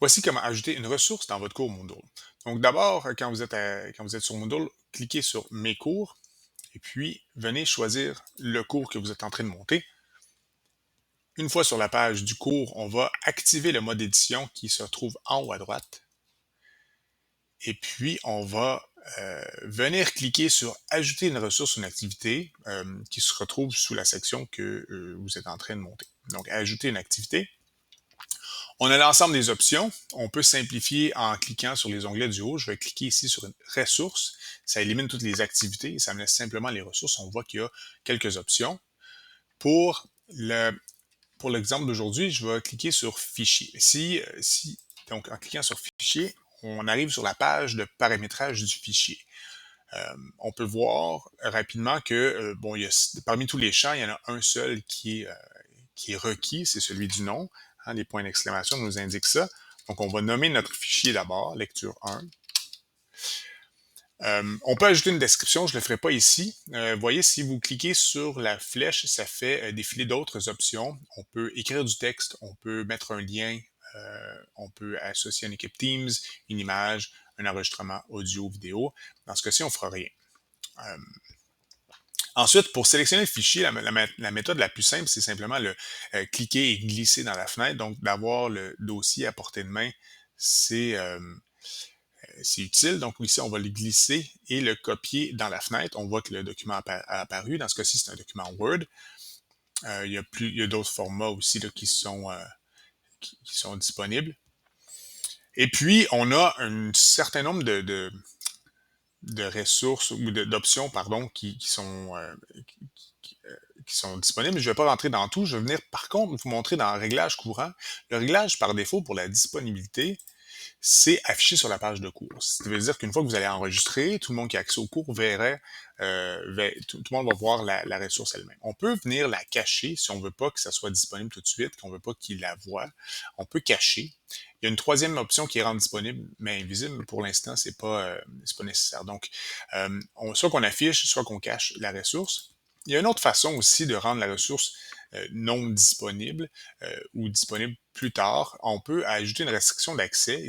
Voici comment ajouter une ressource dans votre cours Moodle. Donc d'abord, quand vous êtes sur Moodle, cliquez sur Mes cours et puis venez choisir le cours que vous êtes en train de monter. Une fois sur la page du cours, on va activer le mode édition qui se trouve en haut à droite. Et puis, on va venir cliquer sur Ajouter une ressource ou une activité qui se retrouve sous la section que vous êtes en train de monter. Donc, Ajouter une activité. On a l'ensemble des options. On peut simplifier en cliquant sur les onglets du haut. Je vais cliquer ici sur une ressource. Ça élimine toutes les activités et ça me laisse simplement les ressources. On voit qu'il y a quelques options. Pour le pour l'exemple d'aujourd'hui, je vais cliquer sur Fichier. Donc, en cliquant sur Fichier, on arrive sur la page de paramétrage du fichier. On peut voir rapidement que, bon, parmi tous les champs, il y en a un seul qui est requis, c'est celui du nom. Hein, les points d'exclamation nous indiquent ça. Donc, on va nommer notre fichier d'abord, lecture 1. On peut ajouter une description, je ne le ferai pas ici. Vous voyez, si vous cliquez sur la flèche, ça fait défiler d'autres options. On peut écrire du texte, on peut mettre un lien, on peut associer une équipe Teams, une image, un enregistrement audio, vidéo. Dans ce cas-ci, on ne fera rien. Euh, Ensuite, pour sélectionner le fichier, la méthode la plus simple, c'est simplement le cliquer et glisser dans la fenêtre. Donc, d'avoir le dossier à portée de main, c'est utile. Donc ici, on va le glisser et le copier dans la fenêtre. On voit que le document a apparu. Dans ce cas-ci, c'est un document Word. Il y a d'autres formats aussi là, qui sont disponibles. Et puis, on a un certain nombre de ressources ou d'options pardon, qui sont disponibles. Je ne vais pas rentrer dans tout. Je vais venir par contre vous montrer dans le réglage courant. Le réglage par défaut pour la disponibilité, c'est affiché sur la page de cours. Ça veut dire qu'une fois que vous allez enregistrer, tout le monde qui a accès au cours tout le monde va voir la ressource elle-même. On peut venir la cacher si on ne veut pas que ça soit disponible tout de suite, qu'on ne veut pas qu'il la voie. On peut cacher. Il y a une troisième option qui est rendre disponible, mais invisible. Mais pour l'instant, c'est pas nécessaire. Donc, soit qu'on affiche, soit qu'on cache la ressource. Il y a une autre façon aussi de rendre la ressource non disponible ou disponible plus tard. On peut ajouter une restriction d'accès.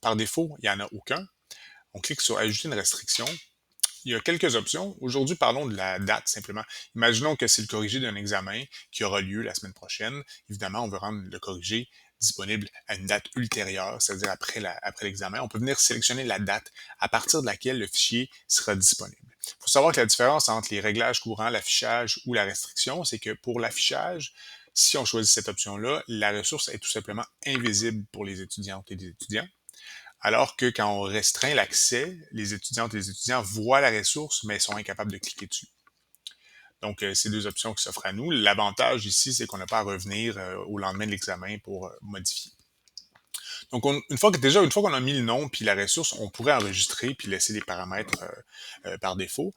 Par défaut, il n'y en a aucun. On clique sur Ajouter une restriction. Il y a quelques options. Aujourd'hui, parlons de la date simplement. Imaginons que c'est le corrigé d'un examen qui aura lieu la semaine prochaine. Évidemment, on veut rendre le corrigé disponible à une date ultérieure, c'est-à-dire après l'examen. On peut venir sélectionner la date à partir de laquelle le fichier sera disponible. Il faut savoir que la différence entre les réglages courants, l'affichage ou la restriction, c'est que pour l'affichage, si on choisit cette option-là, la ressource est tout simplement invisible pour les étudiantes et les étudiants. Alors que quand on restreint l'accès, les étudiantes et les étudiants voient la ressource, mais sont incapables de cliquer dessus. Donc, c'est deux options qui s'offrent à nous. L'avantage ici, c'est qu'on n'a pas à revenir au lendemain de l'examen pour modifier. Donc, une fois qu'on a mis le nom puis la ressource, on pourrait enregistrer puis laisser les paramètres par défaut.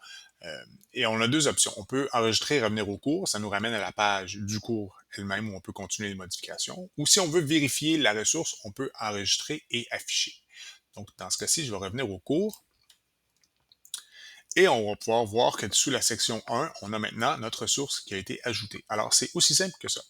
Et on a deux options. On peut enregistrer et revenir au cours. Ça nous ramène à la page du cours elle-même où on peut continuer les modifications. Ou si on veut vérifier la ressource, on peut enregistrer et afficher. Donc, dans ce cas-ci, je vais revenir au cours. Et on va pouvoir voir que sous la section 1, on a maintenant notre ressource qui a été ajoutée. Alors, c'est aussi simple que ça.